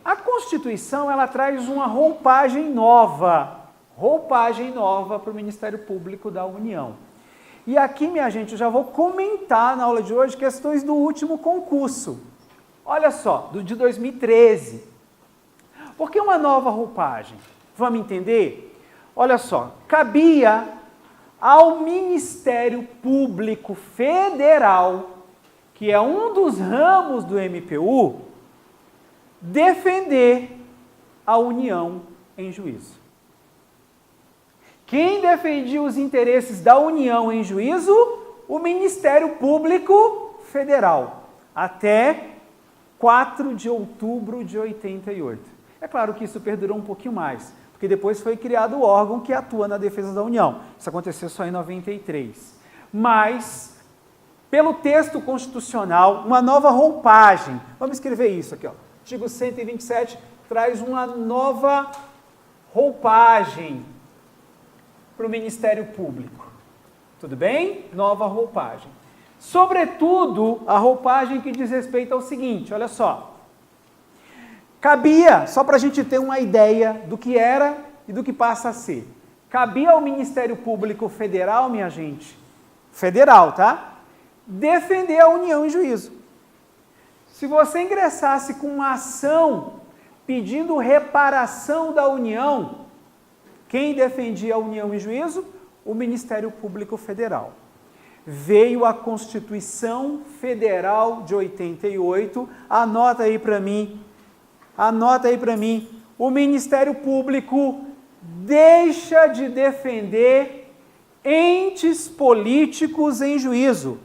A Constituição, ela traz uma roupagem nova para o Ministério Público da União. E aqui, minha gente, eu já vou comentar na aula de hoje questões do último concurso. Olha só, de 2013. Por que uma nova roupagem? Vamos entender? Olha só, cabia ao Ministério Público Federal, que é um dos ramos do MPU, defender a União em juízo. Quem defendia os interesses da União em juízo? O Ministério Público Federal, até 4 de outubro de 88. É claro que isso perdurou um pouquinho mais, porque depois foi criado o órgão que atua na defesa da União. Isso aconteceu só em 93. Mas, pelo texto constitucional, uma nova roupagem. Vamos escrever isso aqui, ó. Artigo 127 traz uma nova roupagem para o Ministério Público. Tudo bem? Nova roupagem. Sobretudo, a roupagem que diz respeito ao seguinte, olha só. Cabia, só para a gente ter uma ideia do que era e do que passa a ser, cabia ao Ministério Público Federal, minha gente, federal, tá? Defender a União em juízo. Se você ingressasse com uma ação pedindo reparação da União, quem defendia a União em juízo? O Ministério Público Federal. Veio a Constituição Federal de 88, anota aí para mim, o Ministério Público deixa de defender entes políticos em juízo.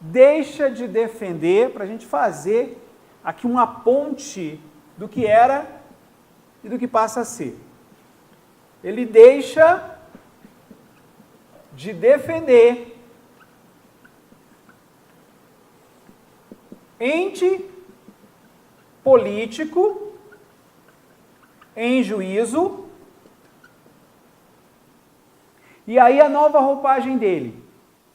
Deixa de defender, para a gente fazer aqui uma ponte do que era e do que passa a ser. Ele deixa de defender ente político em juízo. E aí a nova roupagem dele,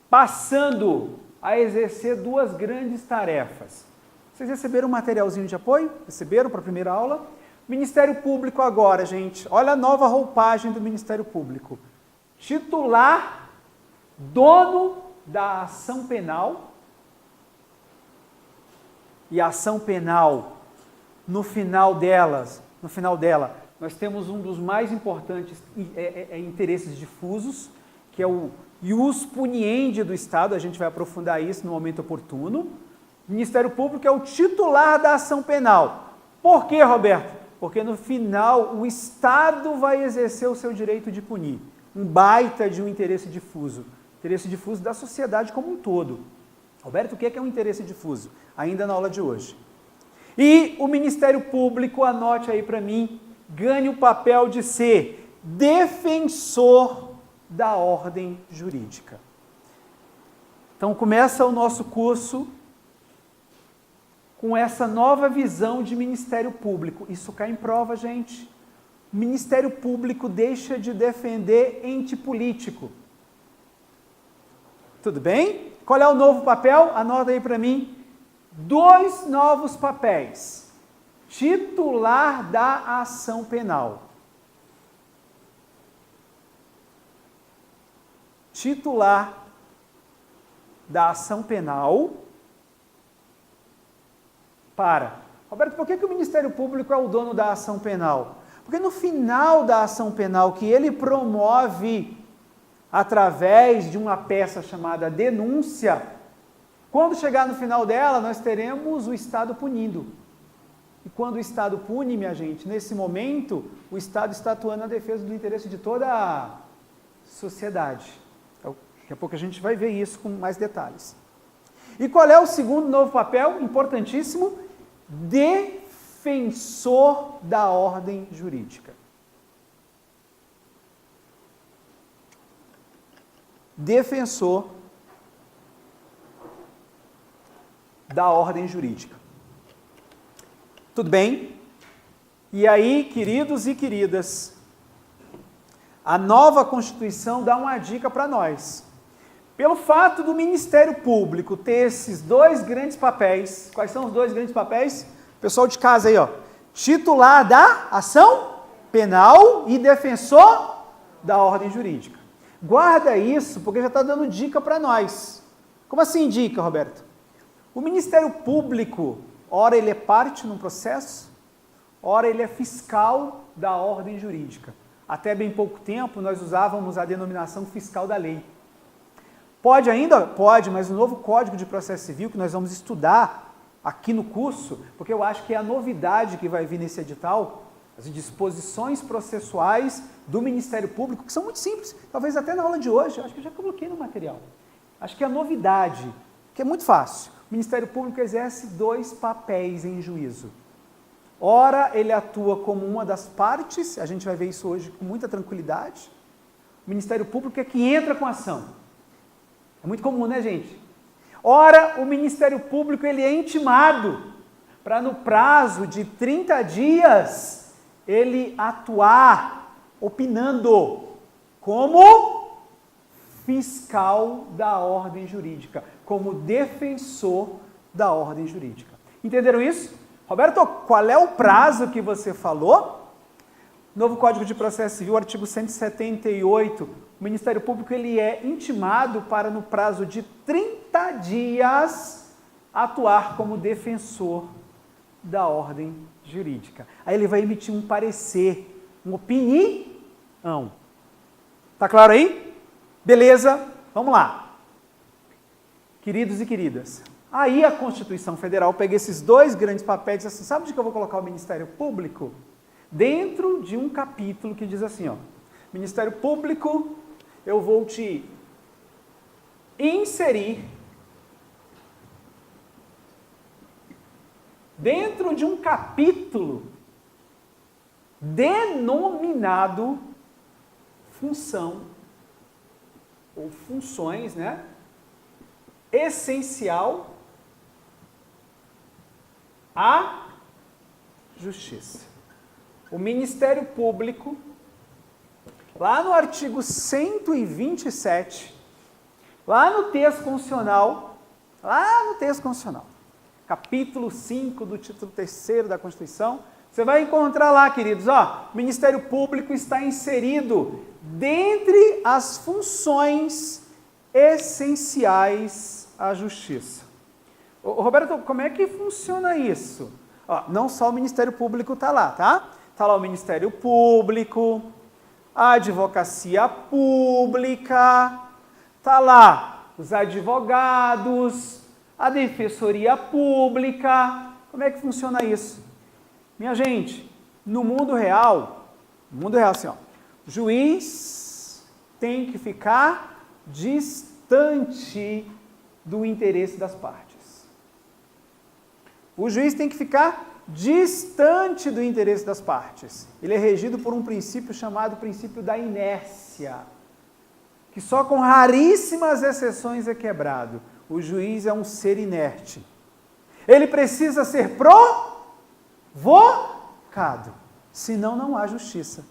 passando a exercer duas grandes tarefas. Vocês receberam um materialzinho de apoio? Receberam para a primeira aula? Ministério Público agora, gente. Olha a nova roupagem do Ministério Público. Titular, dono da ação penal. E a ação penal, no final dela, nós temos um dos mais importantes interesses difusos, que é o ius puniendi do Estado, a gente vai aprofundar isso no momento oportuno. O Ministério Público é o titular da ação penal. Por quê, Roberto? Porque no final o Estado vai exercer o seu direito de punir. Um baita de um interesse difuso da sociedade como um todo. Roberto, o que é um interesse difuso? Ainda na aula de hoje. E o Ministério Público, anote aí para mim, ganha o papel de ser defensor da ordem jurídica. Então começa o nosso curso com essa nova visão de Ministério Público. Isso cai em prova, gente. O Ministério Público deixa de defender ente político. Tudo bem? Qual é o novo papel? Anota aí para mim. 2 novos papéis. Titular da ação penal. Titular da ação penal para. Roberto, por que o Ministério Público é o dono da ação penal? Porque no final da ação penal que ele promove através de uma peça chamada denúncia, quando chegar no final dela, nós teremos o Estado punindo. E quando o Estado pune, minha gente, nesse momento, o Estado está atuando na defesa do interesse de toda a sociedade. Daqui a pouco a gente vai ver isso com mais detalhes. E qual é o segundo novo papel? Importantíssimo. Defensor da ordem jurídica. Defensor da ordem jurídica. Tudo bem? E aí, queridos e queridas, a nova Constituição dá uma dica para nós. Pelo fato do Ministério Público ter esses dois grandes papéis, quais são os dois grandes papéis? Pessoal de casa aí, ó. Titular da ação penal e defensor da ordem jurídica. Guarda isso, porque já está dando dica para nós. Como assim dica, Roberto? O Ministério Público, ora ele é parte num processo, ora ele é fiscal da ordem jurídica. Até bem pouco tempo nós usávamos a denominação fiscal da lei. Pode ainda? Pode, mas o novo Código de Processo Civil que nós vamos estudar aqui no curso, porque eu acho que é a novidade que vai vir nesse edital, as disposições processuais do Ministério Público, que são muito simples, talvez até na aula de hoje, acho que eu já coloquei no material. Acho que é a novidade, que é muito fácil. O Ministério Público exerce dois papéis em juízo. Ora, ele atua como uma das partes, a gente vai ver isso hoje com muita tranquilidade. O Ministério Público é que entra com a ação. É muito comum, né, gente? Ora, o Ministério Público ele é intimado para no prazo de 30 dias ele atuar opinando como fiscal da ordem jurídica, como defensor da ordem jurídica. Entenderam isso? Roberto, qual é o prazo que você falou? Novo Código de Processo Civil, artigo 178, o Ministério Público ele é intimado para, no prazo de 30 dias, atuar como defensor da ordem jurídica. Aí ele vai emitir um parecer, uma opinião. Tá claro aí? Beleza? Vamos lá. Queridos e queridas, aí a Constituição Federal pega esses dois grandes papéis e diz assim, sabe onde que eu vou colocar o Ministério Público? Dentro de um capítulo que diz assim, ó, Ministério Público, eu vou te inserir dentro de um capítulo denominado função ou funções, né? Essencial à justiça. O Ministério Público, lá no artigo 127, lá no texto constitucional, capítulo 5 do título 3º da Constituição, você vai encontrar lá, queridos, ó, o Ministério Público está inserido dentre as funções essenciais à justiça. Roberto, como é que funciona isso? Ó, não só o Ministério Público está lá, tá? Está lá o Ministério Público, a Advocacia Pública, está lá os advogados, a Defensoria Pública. Como é que funciona isso? Minha gente, no mundo real assim, ó, o juiz tem que ficar distante do interesse das partes. O juiz tem que ficar distante do interesse das partes. Ele é regido por um princípio chamado princípio da inércia, que só com raríssimas exceções é quebrado. O juiz é um ser inerte. Ele precisa ser provocado, senão não há justiça.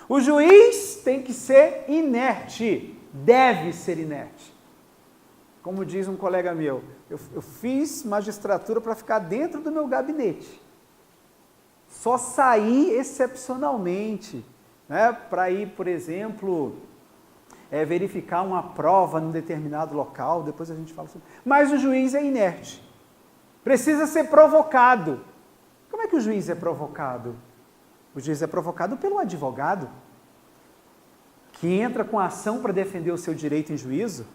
O juiz tem que ser inerte, deve ser inerte. Como diz um colega meu, eu fiz magistratura para ficar dentro do meu gabinete. Só saí excepcionalmente, né, para ir, por exemplo, verificar uma prova num determinado local, depois a gente fala sobre. Mas o juiz é inerte. Precisa ser provocado. Como é que o juiz é provocado? O juiz é provocado pelo advogado, que entra com a ação para defender o seu direito em juízo.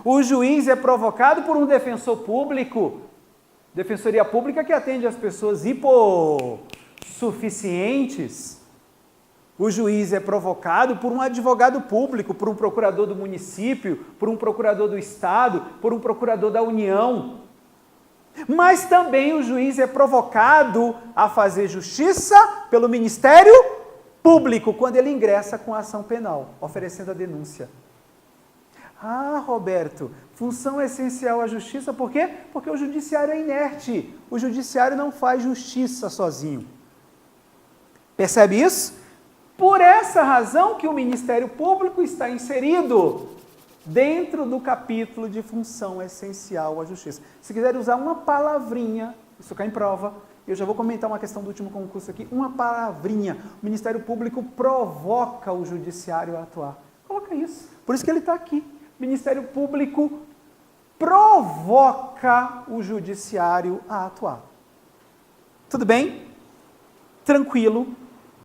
O juiz é provocado por um defensor público, defensoria pública que atende as pessoas hipossuficientes. O juiz é provocado por um advogado público, por um procurador do município, por um procurador do estado, por um procurador da União. Mas também o juiz é provocado a fazer justiça pelo Ministério Público, quando ele ingressa com a ação penal, oferecendo a denúncia. Ah, Roberto, função essencial à justiça, por quê? Porque o judiciário é inerte, o judiciário não faz justiça sozinho. Percebe isso? Por essa razão que o Ministério Público está inserido dentro do capítulo de função essencial à justiça. Se quiser usar uma palavrinha, isso cai em prova, eu já vou comentar uma questão do último concurso aqui, uma palavrinha. O Ministério Público provoca o Judiciário a atuar. Coloca isso. Por isso que ele está aqui. O Ministério Público provoca o Judiciário a atuar. Tudo bem? Tranquilo.